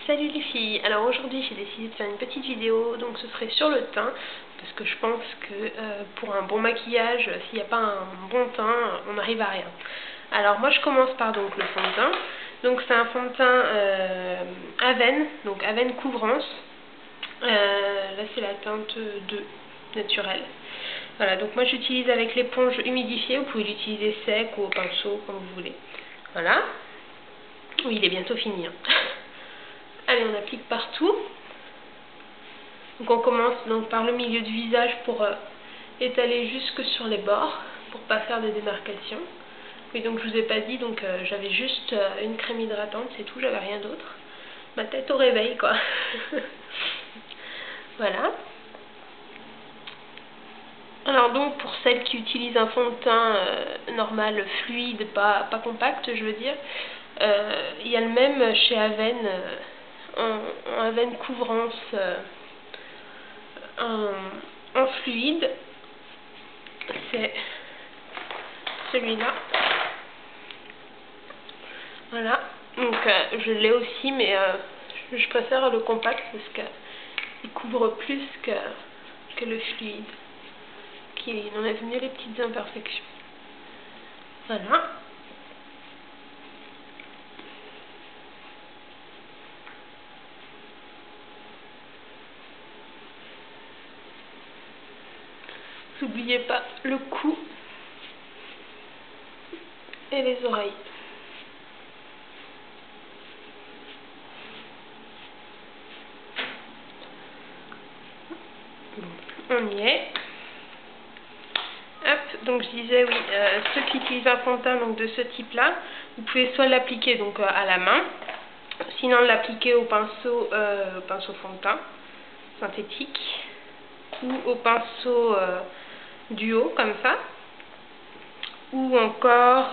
Salut les filles, alors aujourd'hui j'ai décidé de faire une petite vidéo, donc ce serait sur le teint, parce que je pense que pour un bon maquillage, s'il n'y a pas un bon teint, on n'arrive à rien. Alors moi je commence par donc le fond de teint, donc c'est un fond de teint Avène, donc Avène Couvrance, là c'est la teinte 2 naturelle. Voilà, donc moi j'utilise avec l'éponge humidifiée, vous pouvez l'utiliser sec ou au pinceau comme vous voulez. Voilà, oui il est bientôt fini hein. Allez, on applique partout. Donc on commence donc par le milieu du visage pour étaler jusque sur les bords, pour pas faire de démarcation. Oui, donc je vous ai pas dit, donc j'avais juste une crème hydratante, c'est tout, j'avais rien d'autre. Ma tête au réveil quoi. Voilà. Alors donc pour celles qui utilisent un fond de teint normal, fluide, pas compact je veux dire, il y a le même chez Avène. En Avène Couvrance en fluide, c'est celui-là. Voilà, donc je l'ai aussi, mais je préfère le compact parce qu'il couvre plus que le fluide, qui enlève mieux les petites imperfections. Voilà. N'oubliez pas le cou et les oreilles. On y est. Hop, donc je disais oui, ceux qui utilisent un fond de teint donc de ce type là, vous pouvez soit l'appliquer donc à la main, sinon l'appliquer au pinceau fond de teint synthétique, ou au pinceau duo comme ça, ou encore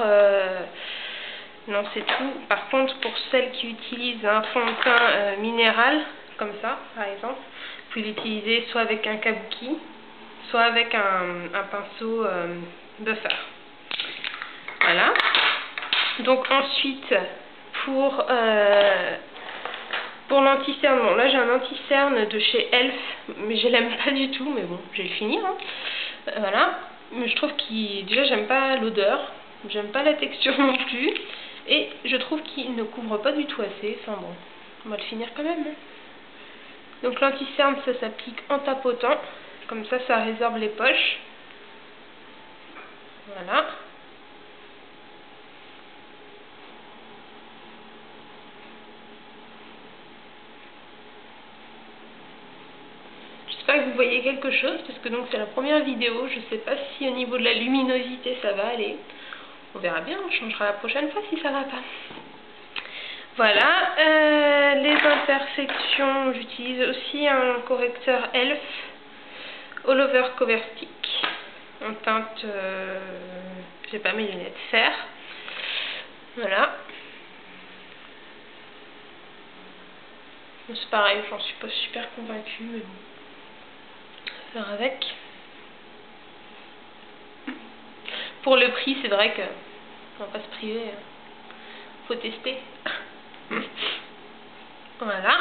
non c'est tout. Par contre pour celles qui utilisent un fond de teint minéral comme ça par exemple, vous pouvez l'utiliser soit avec un kabuki, soit avec un pinceau buffer. Voilà. Donc ensuite pour l'anti-cerne, bon là j'ai un anti-cerne de chez Elf, mais je l'aime pas du tout, mais bon je vais le finir hein. Voilà, mais je trouve qu'il, déjà j'aime pas l'odeur, j'aime pas la texture non plus, et je trouve qu'il ne couvre pas du tout assez. Enfin bon, on va le finir quand même hein. Donc l'anti-cerne ça s'applique en tapotant, comme ça ça résorbe les poches. Voilà. J'espère que vous voyez quelque chose, parce que donc c'est la première vidéo, je sais pas si au niveau de la luminosité ça va aller. On verra bien, on changera la prochaine fois si ça va pas. Voilà, les imperfections, j'utilise aussi un correcteur Elf All Over Cover Stick en teinte, j'ai pas mes lunettes, fer. Voilà. C'est pareil, j'en suis pas super convaincue, mais bon. Faire avec. Pour le prix, c'est vrai que on va pas se priver, faut tester. Voilà.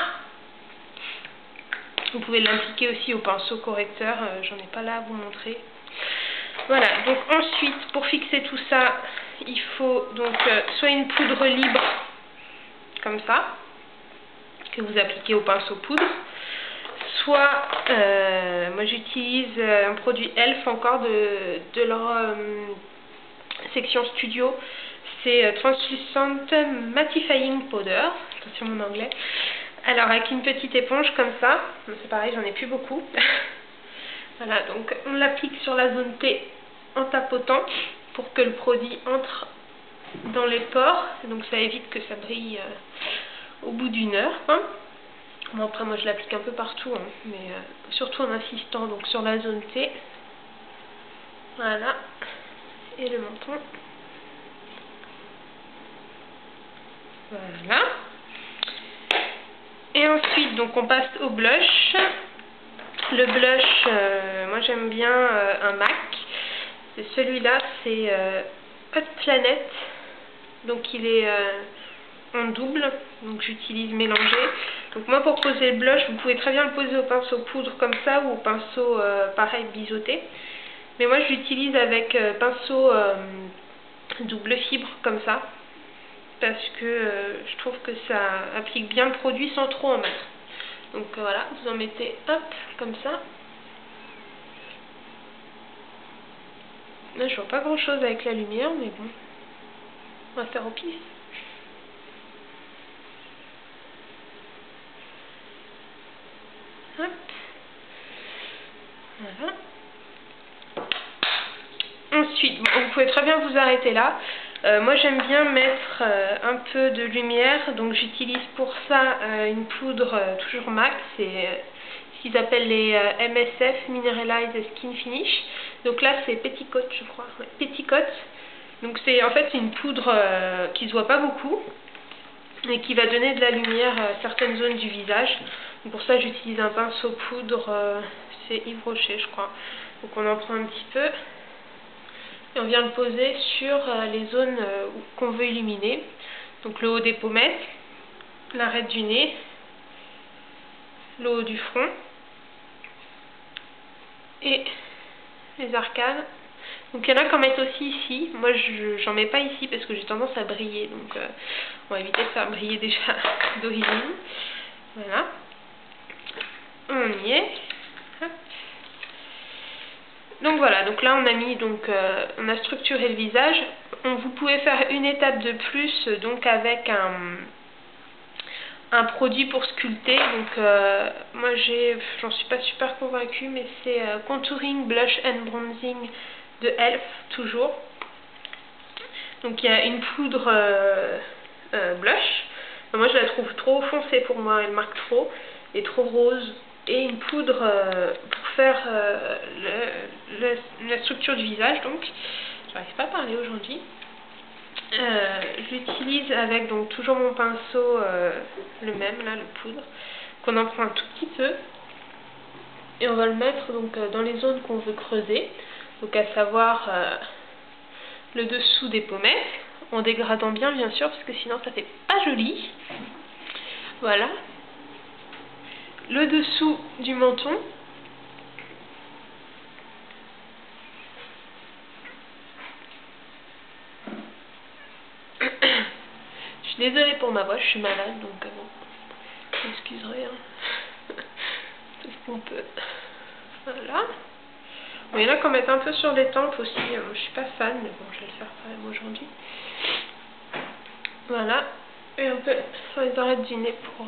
Vous pouvez l'appliquer aussi au pinceau correcteur, j'en ai pas là à vous montrer. Voilà, donc ensuite pour fixer tout ça, il faut donc soit une poudre libre comme ça, que vous appliquez au pinceau poudre, soit moi j'utilise un produit Elf encore de leur section studio, c'est Translucent Mattifying Powder, attention mon anglais. Alors avec une petite éponge comme ça, c'est pareil, j'en ai plus beaucoup. Voilà, donc on l'applique sur la zone T en tapotant pour que le produit entre dans les pores, donc ça évite que ça brille au bout d'une heure hein. Bon, après moi je l'applique un peu partout hein, mais surtout en insistant donc sur la zone T. Voilà, et le menton. Voilà. Et ensuite donc on passe au blush. Le blush, moi j'aime bien un MAC. C'est celui-là, c'est Hot Planet. Donc il est en double, donc j'utilise mélangé. Donc moi pour poser le blush, vous pouvez très bien le poser au pinceau poudre comme ça ou au pinceau pareil biseauté. Mais moi je l'utilise avec pinceau double fibre comme ça. Parce que je trouve que ça applique bien le produit sans trop en mettre. Donc voilà, vous en mettez hop, comme ça. Là je vois pas grand chose avec la lumière, mais bon, on va faire au pif. Hop. Voilà. Ensuite, bon, vous pouvez très bien vous arrêter là. Moi j'aime bien mettre un peu de lumière, donc j'utilise pour ça une poudre toujours MAC, c'est ce qu'ils appellent les MSF, Mineralized Skin Finish. Donc là c'est Petticoat je crois, ouais, Petticoat. Donc c'est en fait une poudre qui se voit pas beaucoup et qui va donner de la lumière à certaines zones du visage. Donc pour ça j'utilise un pinceau poudre, c'est Yves Rocher je crois. Donc on en prend un petit peu. Et on vient le poser sur les zones qu'on veut illuminer. Donc le haut des pommettes, l'arête du nez, le haut du front et les arcades. Donc il y en a qui en mettent aussi ici. Moi j'en mets pas ici parce que j'ai tendance à briller. Donc on va éviter de faire briller déjà d'origine. Voilà. On y est. Hop. Donc voilà, donc là on a mis, donc on a structuré le visage. Vous pouvez faire une étape de plus, donc avec un produit pour sculpter. Donc moi j'en suis pas super convaincue, mais c'est Contouring Blush and Bronzing de Elf, toujours. Donc il y a une poudre blush. Moi je la trouve trop foncée pour moi, elle marque trop, et trop rose. Et une poudre pour faire la structure du visage. Donc j'arrive pas à parler aujourd'hui. J'utilise avec donc toujours mon pinceau le même là, le poudre, qu'on en prend un tout petit peu et on va le mettre donc dans les zones qu'on veut creuser, donc à savoir le dessous des pommettes, en dégradant bien sûr parce que sinon ça fait pas joli. Voilà. Le dessous du menton. Je suis désolée pour ma voix, je suis malade, donc bon, vous m'excuserez, hein. Tout ce qu'on peut. Voilà. Bon, il y en a qui en mettent un peu sur les tempes aussi, je suis pas fan, mais bon, je vais le faire quand même aujourd'hui. Voilà. Et un peu sur les arêtes du nez pour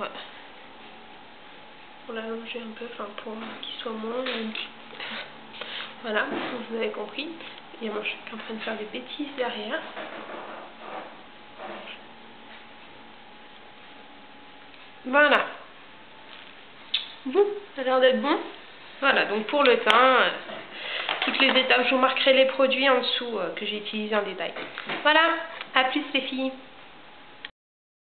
l'allonger un peu, enfin pour qu'il soit moins. Voilà, vous avez compris. Et moi je suis en train de faire des bêtises derrière. Voilà. Bon, ça a l'air d'être bon. Voilà, donc pour le teint, toutes les étapes, je vous marquerai les produits en dessous que j'ai utilisés en détail. Voilà, à plus les filles.